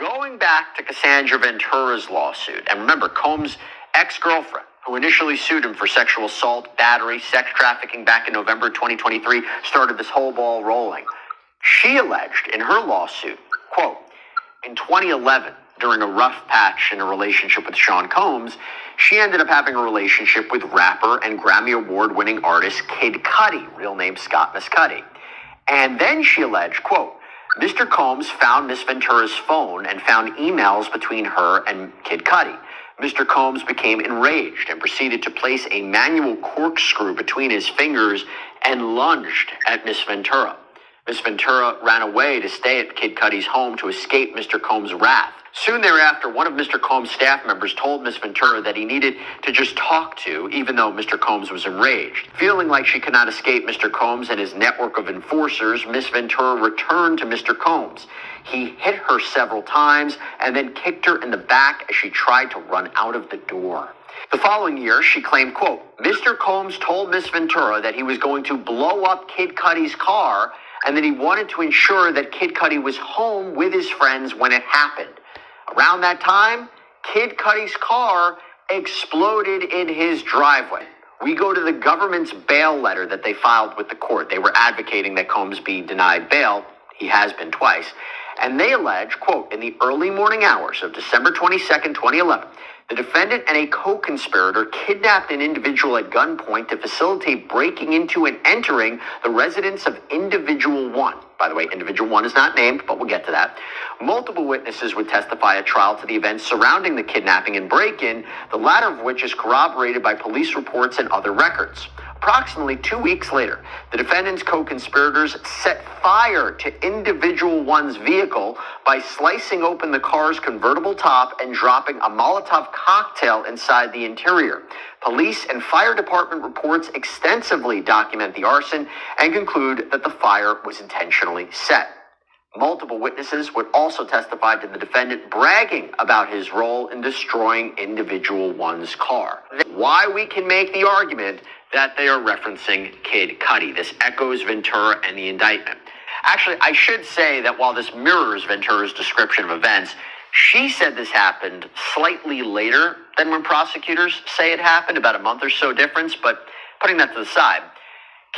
Going back to Cassandra Ventura's lawsuit, and remember, Combs' ex-girlfriend, who initially sued him for sexual assault, battery, sex trafficking back in November 2023, started this whole ball rolling. She alleged in her lawsuit, quote, in 2011, during a rough patch in a relationship with Sean Combs, she ended up having a relationship with rapper and Grammy Award-winning artist Kid Cudi, real name Scott Mescudi. And then she alleged, quote, Mr. Combs found Miss Ventura's phone and found emails between her and Kid Cudi. Mr. Combs became enraged and proceeded to place a manual corkscrew between his fingers and lunged at Miss Ventura. Miss Ventura ran away to stay at Kid Cudi's home to escape Mr. Combs' wrath. Soon thereafter, one of Mr. Combs' staff members told Miss Ventura that he needed to just talk to, even though Mr. Combs was enraged. Feeling like she could not escape Mr. Combs and his network of enforcers, Miss Ventura returned to Mr. Combs. He hit her several times and then kicked her in the back as she tried to run out of the door. The following year, she claimed, quote, Mr. Combs told Miss Ventura that he was going to blow up Kid Cudi's car and that he wanted to ensure that Kid Cudi was home with his friends when it happened. Around that time, Kid Cudi's car exploded in his driveway. We go to the government's bail letter that they filed with the court. They were advocating that Combs be denied bail. He has been twice. And they allege, quote, in the early morning hours of December 22nd, 2011, the defendant and a co-conspirator kidnapped an individual at gunpoint to facilitate breaking into and entering the residence of Individual 1. By the way, Individual 1 is not named, but we'll get to that. Multiple witnesses would testify at trial to the events surrounding the kidnapping and break-in, the latter of which is corroborated by police reports and other records. Approximately 2 weeks later, the defendant's co-conspirators set fire to Individual 1's vehicle by slicing open the car's convertible top and dropping a Molotov cocktail inside the interior. Police and fire department reports extensively document the arson and conclude that the fire was intentionally set. Multiple witnesses would also testify to the defendant bragging about his role in destroying Individual 1's car. Why we can make the argument that they are referencing Kid Cudi. This echoes Ventura and the indictment. Actually, I should say that while this mirrors Ventura's description of events, she said this happened slightly later than when prosecutors say it happened, about a month or so difference, but putting that to the side,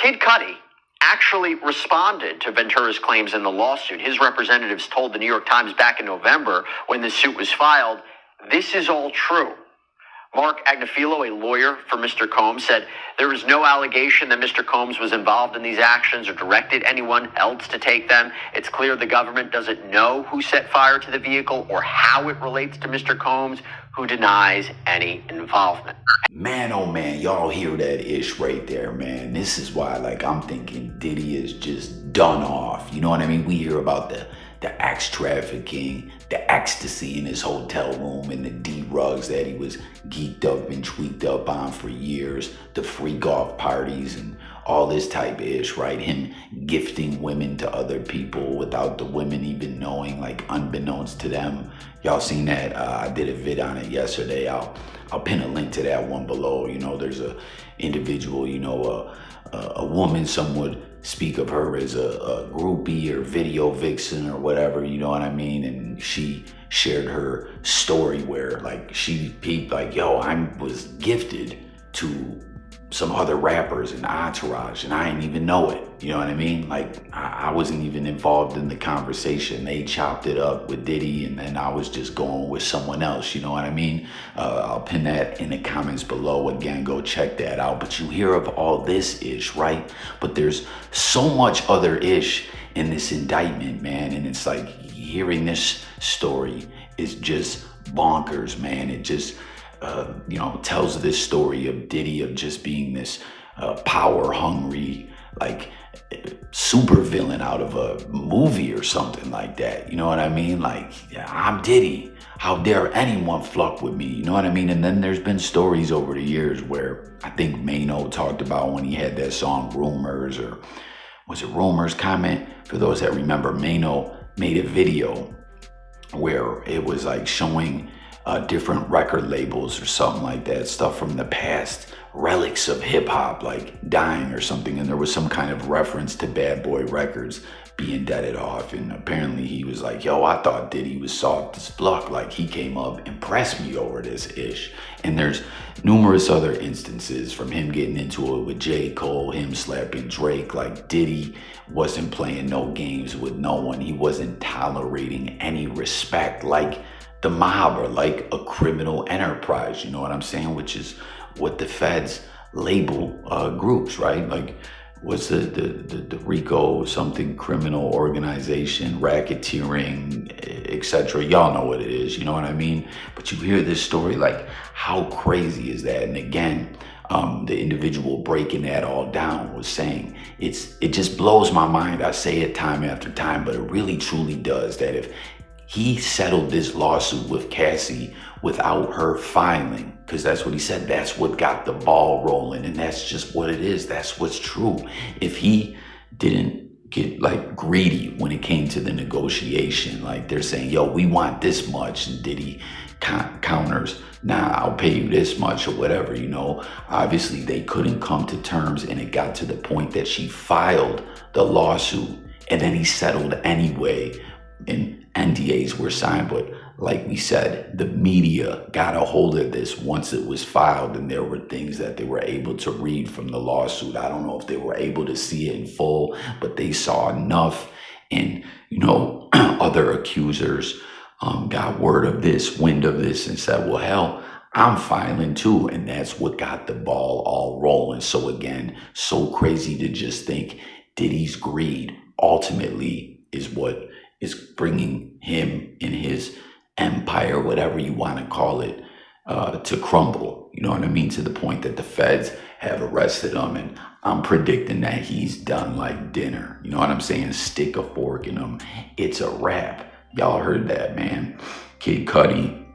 Kid Cudi actually responded to Ventura's claims in the lawsuit. His representatives told the New York Times back in November when the suit was filed, this is all true. Mark Agnifilo, a lawyer for Mr. Combs, said there is no allegation that Mr. Combs was involved in these actions or directed anyone else to take them. It's clear the government doesn't know who set fire to the vehicle or how it relates to Mr. Combs, who denies any involvement. Man, oh man, y'all hear that ish right there, man. This is why, I'm thinking Diddy is just done off. You know what I mean? We hear about the axe trafficking, the ecstasy in his hotel room, and the D-rugs that he was geeked up and tweaked up on for years, the free golf parties and all this type of ish, right? Him gifting women to other people without the women even knowing, unbeknownst to them. Y'all seen that? I did a vid on it yesterday. I'll pin a link to that one below. There's a individual, a woman, some would speak of her as a groupie or video vixen or whatever, you know what I mean? And she shared her story where she peeped yo, I was gifted to some other rappers in Entourage and I didn't even know it, you know what I mean? I wasn't even involved in the conversation. They chopped it up with Diddy and then I was just going with someone else, you know what I mean? I'll pin that in the comments below. Again, go check that out. But you hear of all this ish, right? But there's so much other ish in this indictment, man. And it's hearing this story is just bonkers, man. It just tells this story of Diddy of just being this power hungry, super villain out of a movie or something like that. You know what I mean? Yeah, I'm Diddy. How dare anyone fuck with me? You know what I mean? And then there's been stories over the years where I think Mano talked about when he had that song Rumors, or was it Rumors comment? For those that remember, Mano made a video where it was showing different record labels or something like that, stuff from the past, relics of hip hop, like dying or something. And there was some kind of reference to Bad Boy Records being deaded off. And apparently he was like, yo, I thought Diddy was soft as fuck. Like, he came up and pressed me over this ish. And there's numerous other instances from him getting into it with J. Cole, him slapping Drake. Like, Diddy wasn't playing no games with no one. He wasn't tolerating any respect like the mob or like a criminal enterprise, you know what I'm saying? Which is what the feds label groups, right? Like, what's the RICO something criminal organization, racketeering, etc. Y'all know what it is, you know what I mean? But you hear this story, like, how crazy is that? And again, the individual breaking that all down was saying, it just blows my mind. I say it time after time, but it really truly does, that if he settled this lawsuit with Cassie without her filing, because that's what he said, that's what got the ball rolling, and that's just what it is. That's what's true. If he didn't get like greedy when it came to the negotiation, like they're saying, yo, we want this much, and Diddy counters, nah, I'll pay you this much or whatever, you know. Obviously they couldn't come to terms, and it got to the point that she filed the lawsuit, and then he settled anyway, and NDAs were signed. But like we said, the media got a hold of this once it was filed, and there were things that they were able to read from the lawsuit. I don't know if they were able to see it in full, but they saw enough. And, you know, other accusers got word of this, wind of this, and said, well, hell, I'm filing too. And that's what got the ball all rolling. So again, so crazy to just think Diddy's greed ultimately is what is bringing him and his empire, whatever you want to call it, to crumble. You know what I mean? To the point that the feds have arrested him, and I'm predicting that he's done like dinner. You know what I'm saying? Stick a fork in him. It's a wrap. Y'all heard that, man. Kid Cudi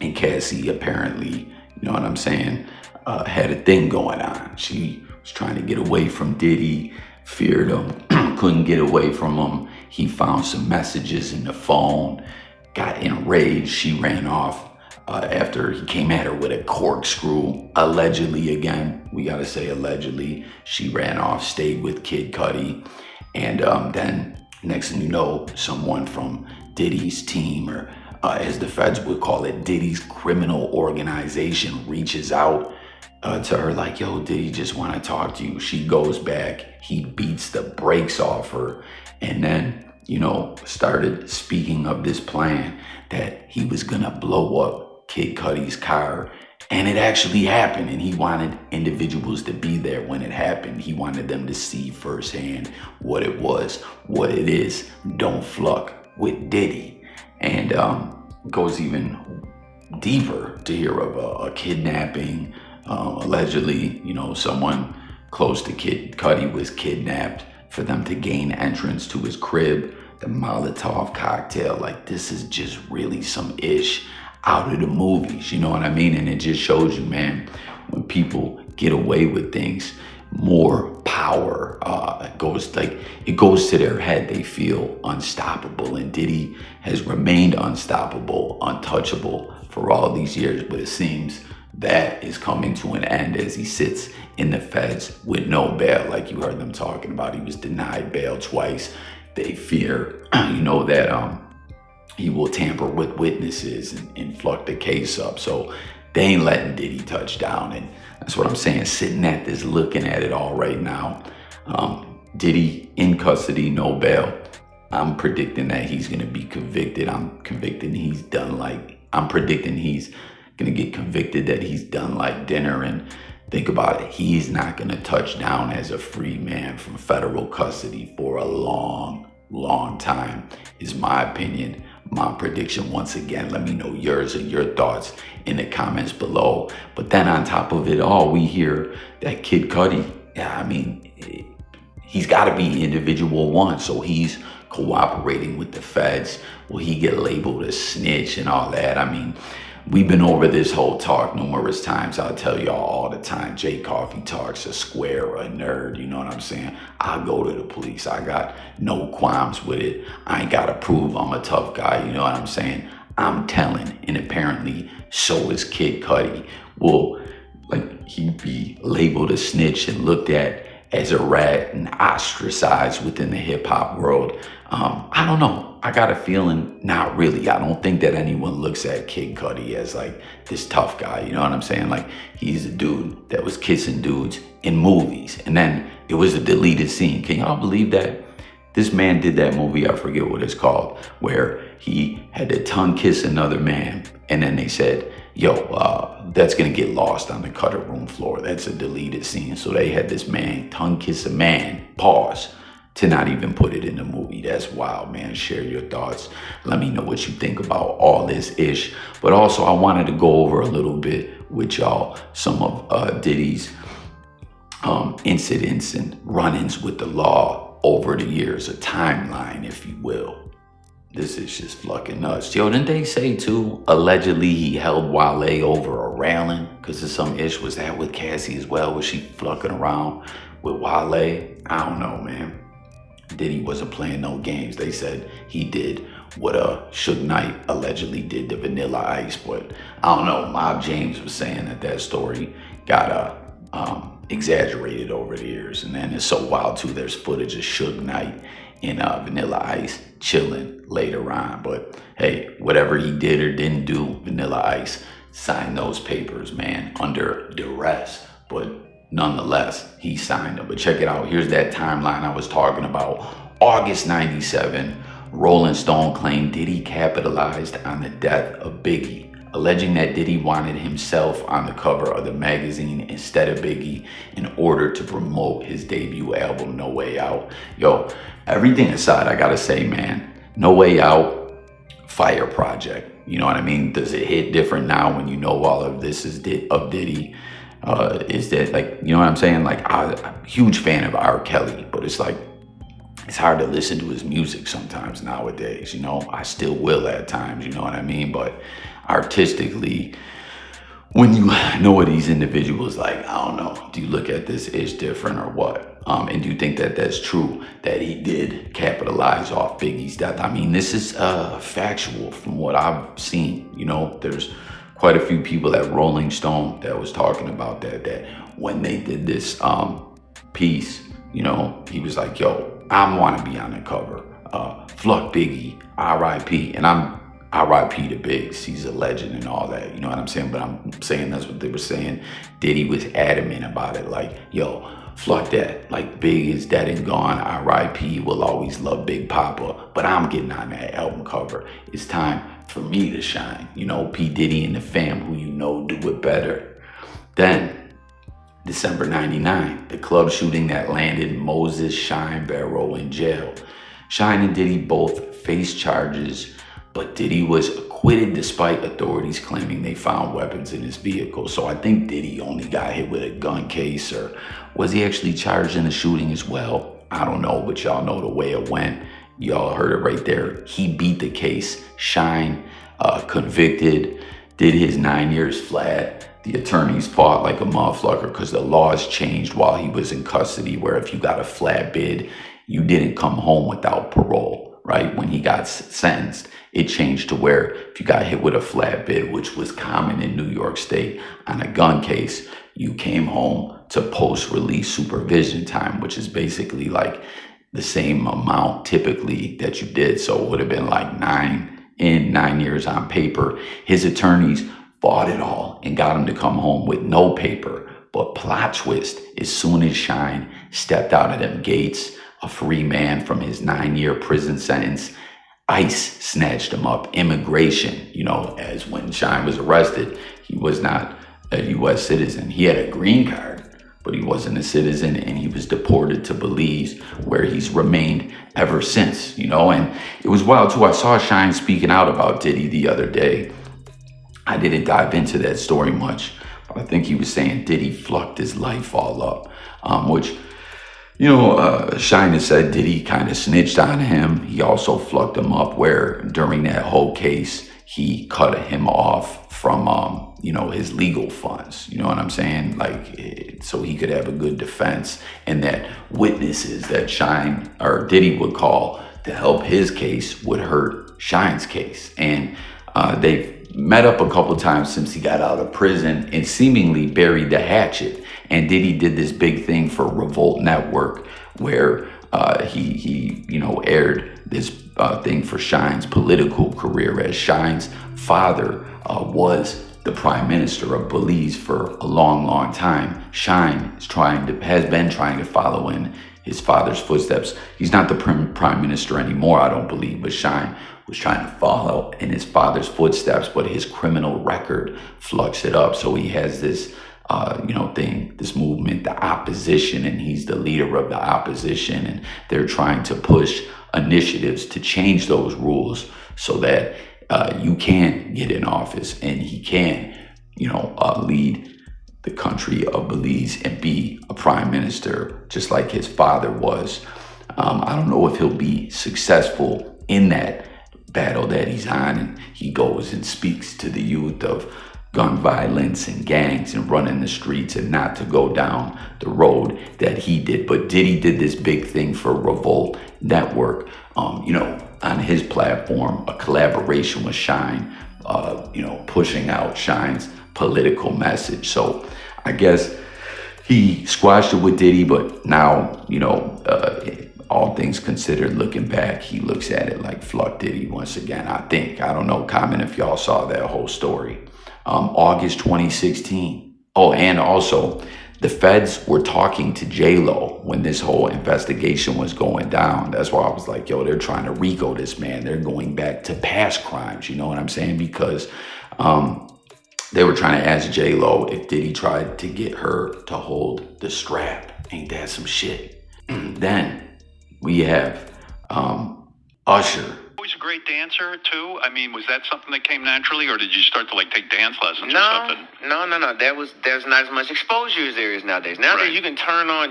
and Cassie apparently, you know what I'm saying, had a thing going on. She was trying to get away from Diddy, feared him, couldn't get away from him. He found some messages in the phone, got enraged. She ran off after he came at her with a corkscrew. Allegedly, again, we gotta say allegedly, she ran off, stayed with Kid Cudi. And then next thing you know, someone from Diddy's team, or as the feds would call it, Diddy's criminal organization, reaches out to her like, yo, Diddy just want to talk to you. She goes back, he beats the brakes off her, and then, you know, started speaking of this plan that he was gonna blow up Kid Cudi's car. And it actually happened, and he wanted individuals to be there when it happened. He wanted them to see firsthand what it was, what it is. Don't fluck with Diddy. And goes even deeper to hear of a kidnapping. Allegedly, you know, someone close to Kid Cudi was kidnapped for them to gain entrance to his crib. The Molotov cocktail, like, this is just really some ish out of the movies, you know what I mean? And it just shows you, man, when people get away with things, more power goes to their head. They feel unstoppable, and Diddy has remained unstoppable, untouchable for all these years. But it seems that is coming to an end as he sits in the feds with no bail. Like you heard them talking about, he was denied bail twice. They fear, you know, that he will tamper with witnesses and fuck the case up. So they ain't letting Diddy touch down. And that's what I'm saying, sitting at this, looking at it all right now. Diddy in custody, no bail. I'm predicting that he's gonna be convicted. I'm predicting he's gonna get convicted, that he's done like dinner. And think about it, he's not gonna touch down as a free man from federal custody for a long time, is my opinion, my prediction. Once again, let me know yours and your thoughts in the comments below. But then on top of it all, we hear that Kid Cudi, yeah, I mean, he's got to be individual one, so he's cooperating with the feds. Will he get labeled a snitch and all that? I mean, we've been over this whole talk numerous times. I'll tell y'all all the time, Jay Coffee talks a square, a nerd, you know what I'm saying? I'll go to the police. I got no qualms with it. I ain't got to prove I'm a tough guy, you know what I'm saying? I'm telling, and apparently so is Kid Cudi. Well, like he'd be labeled a snitch and looked at as a rat and ostracized within the hip hop world. I don't know. I got a feeling, not really. I don't think that anyone looks at Kid Cudi as like this tough guy. You know what I'm saying? Like he's a dude that was kissing dudes in movies, and then it was a deleted scene. Can y'all believe that? This man did that movie, I forget what it's called, where he had to tongue kiss another man, and then they said, yo, that's gonna get lost on the cutter room floor. That's a deleted scene. So they had this man tongue kiss a man, pause, to not even put it in the movie. That's wild, man. Share your thoughts. Let me know what you think about all this ish. But also, I wanted to go over a little bit with y'all some of Diddy's incidents and run-ins with the law over the years, a timeline, if you will. This is just fucking nuts. Yo, didn't they say too, allegedly he held Wale over a railing? Because of some ish. Was that with Cassie as well? Was she fucking around with Wale? I don't know, man. Diddy wasn't playing no games. They said he did what Suge Knight allegedly did to Vanilla Ice. But I don't know. Mob James was saying that story got exaggerated over the years. And then it's so wild too. There's footage of Suge Knight and Vanilla Ice chilling later on. But hey, whatever he did or didn't do, Vanilla Ice signed those papers, man, under duress. But nonetheless, he signed them. But check it out. Here's that timeline I was talking about. August 97, Rolling Stone claimed Diddy capitalized on the death of Biggie, alleging that Diddy wanted himself on the cover of the magazine instead of Biggie in order to promote his debut album, No Way Out. Yo, everything aside, I gotta say, man, No Way Out, fire project. You know what I mean? Does it hit different now when you know all of this is of Diddy? Is that like, you know what I'm saying? Like, I'm a huge fan of R. Kelly, but it's like, it's hard to listen to his music sometimes nowadays, you know? I still will at times, you know what I mean? But artistically, when you know what these individuals like, I don't know, do you look at this as different or what? And do you think that that's true, that he did capitalize off Biggie's death? I mean, this is factual from what I've seen. You know, there's quite a few people at Rolling Stone that was talking about that when they did this piece, you know, he was like, yo, I want to be on the cover. Fuck Biggie, R.I.P. And I'm R.I.P. to Biggs. He's a legend and all that. You know what I'm saying? But I'm saying that's what they were saying. Diddy was adamant about it. Like, yo, fuck that. Like, Big is dead and gone. R.I.P. will always love Big Papa. But I'm getting on that album cover. It's time for me to shine. You know, P. Diddy and the fam, who you know do it better. Then, December 99, the club shooting that landed Moses Shine Barrow in jail. Shine and Diddy both faced charges, but Diddy was acquitted despite authorities claiming they found weapons in his vehicle. So I think Diddy only got hit with a gun case, or was he actually charged in the shooting as well? I don't know, but y'all know the way it went. Y'all heard it right there. He beat the case. Shine convicted, did his 9 years flat. The attorneys fought like a motherfucker because the laws changed while he was in custody, where if you got a flat bid, you didn't come home without parole, right? When he got sentenced, it changed to where if you got hit with a flat bid, which was common in New York State on a gun case, you came home to post-release supervision time, which is basically like the same amount typically that you did. So it would have been like 9 years on paper. His attorneys fought it all and got him to come home with no paper. But plot twist, as soon as Shine stepped out of them gates, a free man from his 9-year prison sentence, ICE snatched him up. Immigration, you know, as when Shine was arrested, he was not a U.S. citizen. He had a green card, but he wasn't a citizen, and he was deported to Belize, where he's remained ever since, you know. And it was wild too. I saw Shine speaking out about Diddy the other day. I didn't dive into that story much, but I think he was saying Diddy fucked his life all up, which, you know, Shine has said Diddy kind of snitched on him. He also fucked him up, where during that whole case, he cut him off from, you know, his legal funds. You know what I'm saying? Like, so he could have a good defense, and that witnesses that Shine or Diddy would call to help his case would hurt Shine's case. And They've met up a couple times since he got out of prison and seemingly buried the hatchet. And Diddy did this big thing for Revolt Network where he aired this thing for Shine's political career, as Shine's father was the prime minister of Belize for a long, long time. Shine has been trying to follow in his father's footsteps. He's not the prime minister anymore, I don't believe, but Shine was trying to follow in his father's footsteps, but his criminal record flux it up. So he has this this movement, the opposition, and he's the leader of the opposition, and they're trying to push initiatives to change those rules so that you can get in office and he can, lead the country of Belize and be a prime minister just like his father was. I don't know if he'll be successful in that battle that he's on, and he goes and speaks to the youth of gun violence and gangs and running the streets and not to go down the road that he did. But Diddy did this big thing for Revolt Network, on his platform, a collaboration with Shine, pushing out Shine's political message. So I guess he squashed it with Diddy, but now, all things considered, looking back, he looks at it like fuck Diddy once again. I don't know, comment if y'all saw that whole story. August 2016. Oh, and also the feds were talking to J-Lo when this whole investigation was going down. That's why I was like, yo, they're trying to RICO this man. They're going back to past crimes. You know what I'm saying? Because they were trying to ask J-Lo if Diddy tried to get her to hold the strap. Ain't that some shit? Then we have Usher. Always a great dancer too. I mean, was that something that came naturally, or did you start to take dance lessons or something? No. There's not as much exposure as there is nowadays. Nowadays, you can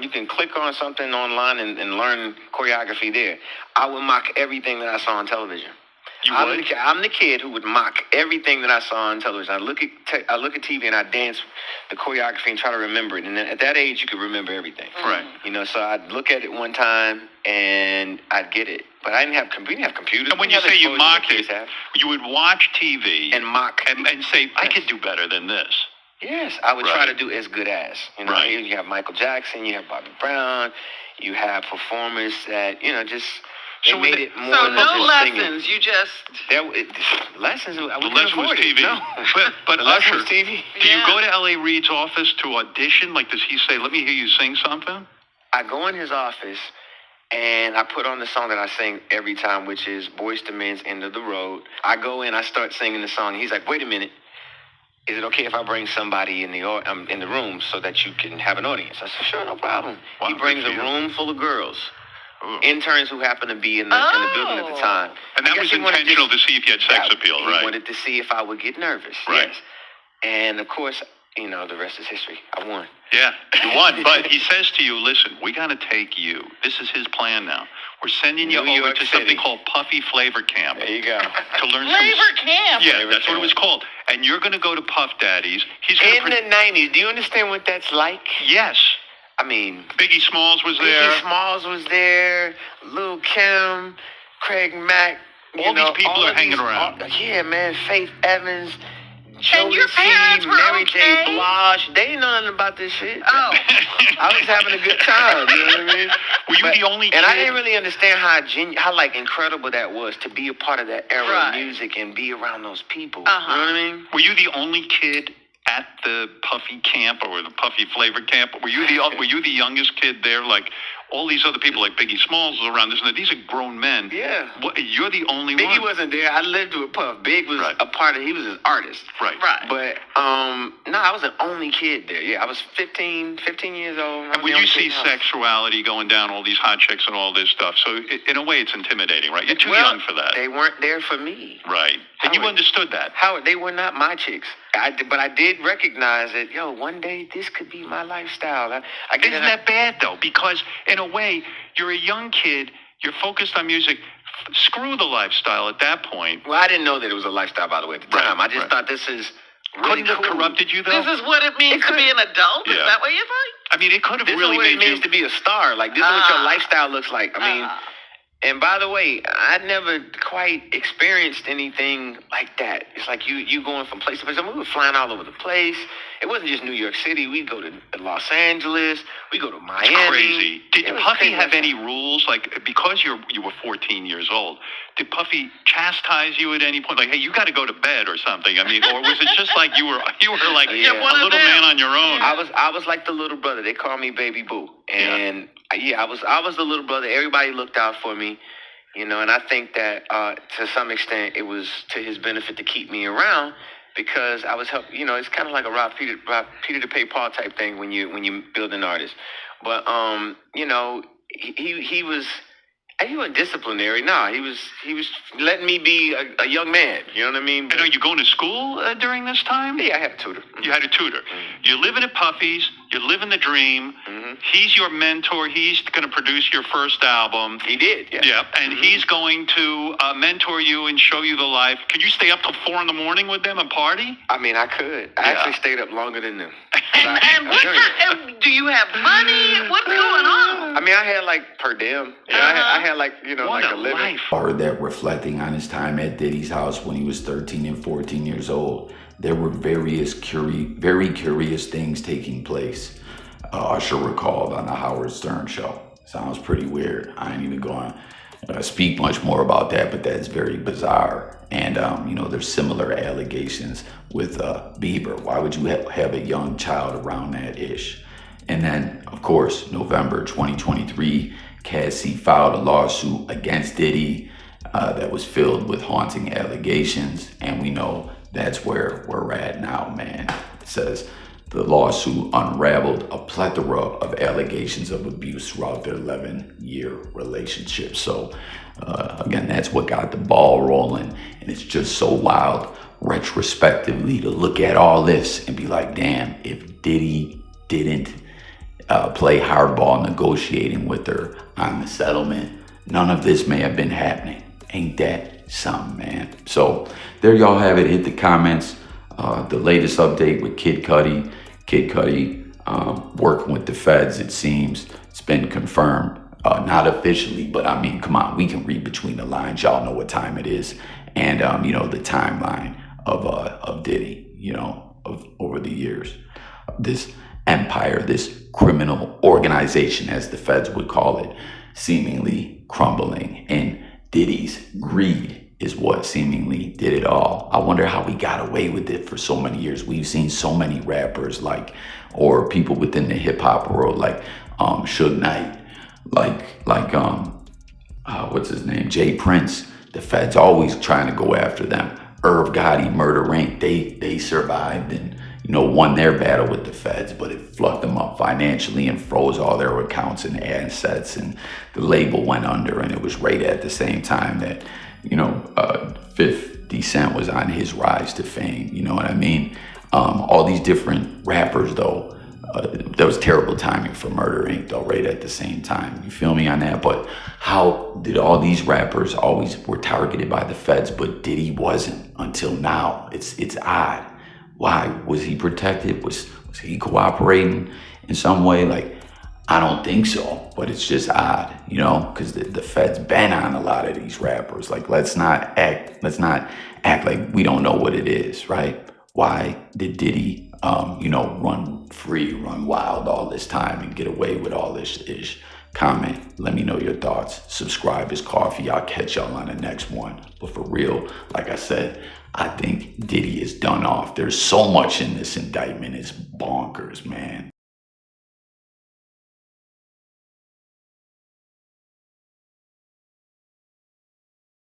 you can click on something online and learn choreography there. I would mock everything that I saw on television. I'm the kid who would mock everything that I saw on television. I look at TV and I dance the choreography and try to remember it. And then at that age, you could remember everything. Right. So I'd look at it one time and I'd get it. But we didn't have computers. And when you say you mocked it, you would watch TV and mock and say, I could do better than this. Yes, I would try to do as good as. Right. You have Michael Jackson, you have Bobby Brown, you have performers that, just... So made it more so than no just lessons. Singing. You just lessons. The lesson was TV. No. But the Usher, was TV. Do you go to L.A. Reid's office to audition? Like, does he say, "Let me hear you sing something"? I go in his office and I put on the song that I sing every time, which is Boyz II Men's "End of the Road." I go in, I start singing the song. He's like, "Wait a minute. Is it okay if I bring somebody in the room so that you can have an audience?" I said, "Sure, no problem." Wow, he brings a room full of girls. Interns who happened to be in the building at the time. And that was intentional to see if you had sex appeal, right? He wanted to see if I would get nervous. Right. Yes. And of course, the rest is history. I won. Yeah, you won. But he says to you, listen, we got to take you. This is his plan now. We're sending you over to something called Puffy Flavor Camp. There you go. To learn Flavor Camp. Yeah, that's what it was called. And you're going to go to Puff Daddy's. In the 90s. Do you understand what that's like? Yes. I mean, Biggie Smalls was there. Biggie Smalls was there. Lil' Kim, Craig Mack. All these people are hanging around. Yeah, man. Faith Evans. And your parents were Mary okay? J. Blige. They didn't know nothing about this shit. Oh. I was having a good time. You know what I mean? Were you the only kid? And I didn't really understand how incredible that was to be a part of that era of music and be around those people. You know what I mean? Were you the only kid at the Puffy camp or the Puffy Flavor camp? Were you the youngest kid there? Like all these other people, like Biggie Smalls was around this and that. These are grown men. Yeah. You're the only one. Biggie wasn't there. I lived with Puff. Big was a part of. He was an artist. Right. But no, I was the only kid there. Yeah, I was 15 years old. And when you see sexuality going down, all these hot chicks and all this stuff, so in a way, it's intimidating, right? You're too young for that. They weren't there for me. Right. And you understood that. Howard, they were not my chicks. But I did recognize that, one day this could be my lifestyle. Isn't that bad, though? Because, in a way, you're a young kid, you're focused on music. Screw the lifestyle at that point. Well, I didn't know that it was a lifestyle, by the way, at the time. I just thought this is really Couldn't have corrupted you, though? This is what it means to be an adult? Yeah. Is that what you think? I mean, it could have this really is what made it means to be a star. Like, this is what your lifestyle looks like. I mean... And by the way, I never quite experienced anything like that. It's like you going from place to place. I mean, we were flying all over the place. It wasn't just New York City. We'd go to Los Angeles. We go to Miami. It's crazy. Did It was Puffy crazy. have any rules? Like, because you were 14 years old, did Puffy chastise you at any point? Like, hey, you got to go to bed or something? I mean, or was it just like you were like Yeah, a one little man on your own? I was like the little brother. They called me Baby Boo, and I was the little brother. Everybody looked out for me, you know. And I think that to some extent it was to his benefit to keep me around because I was helping. You know, it's kind of like a Rob Peter to pay Paul type thing when you build an artist. But you know, he wasn't disciplinary. No, he was letting me be a young man. You know what I mean? And are you going to school during this time? Yeah, I had a tutor. You had a tutor. You're living at Puffy's. You're living the dream. Mm-hmm. He's your mentor. He's going to produce your first album. He did. Yeah. Yeah, and he's going to mentor you and show you the life. Can you stay up till 4 a.m. with them and party? I mean, I could. I actually stayed up longer than them. And what kind, do you have money? What's going on? I mean, I had like per diem. You know, I had like, you know, What like a a living. life. I heard that reflecting on his time at Diddy's house when he was 13 and 14 years old, there were very curious things taking place. Usher recalled on the Howard Stern show. Sounds pretty weird. I ain't even going to speak much more about that, but that's very bizarre. And, you know, there's similar allegations with Bieber. Why would you have a young child around that ish? And then, of course, November 2023, Cassie filed a lawsuit against Diddy that was filled with haunting allegations. And we know that's where we're at now, man. It says the lawsuit unraveled a plethora of allegations of abuse throughout their 11-year relationship. So, again, that's what got the ball rolling. And it's just so wild retrospectively to look at all this and be like, damn, if Diddy didn't play hardball negotiating with her on the settlement, none of this may have been happening. Ain't that something, man? So there y'all have it. Hit the comments. The latest update with Kid Cudi. Kid Cudi working with the feds, it seems. It's been confirmed. Not officially, but I mean, come on, we can read between the lines. Y'all know what time it is. And, you know, the timeline of Diddy, you know, over the years. This empire, this criminal organization, as the feds would call it, seemingly crumbling. And Diddy's greed is what seemingly did it all. I wonder how we got away with it for so many years. We've seen so many rappers or people within the hip hop world like Suge Knight, what's his name? Jay Prince. The feds always trying to go after them. Irv Gotti, Murder Inc. They survived and, you know, won their battle with the feds, but it fucked them up financially and froze all their accounts and assets, and the label went under. And it was right at the same time that, you know, 50 Cent was on his rise to fame. You know what I mean? All these different rappers, though, that was terrible timing for Murder Inc. though, right at the same time. You feel me on that? But how did all these rappers always were targeted by the feds, but Diddy wasn't until now? It's odd. Why? Was he protected? Was he cooperating in some way? Like, I don't think so, but it's just odd, you know, because the feds ban on a lot of these rappers. Like, let's not act like we don't know what it is, right? Why did Diddy, you know, run free, run wild all this time and get away with all this ish? Comment, let me know your thoughts. Subscribe is coffee. I'll catch y'all on the next one. But for real, like I said, I think Diddy is done off. There's so much in this indictment. It's bonkers, man.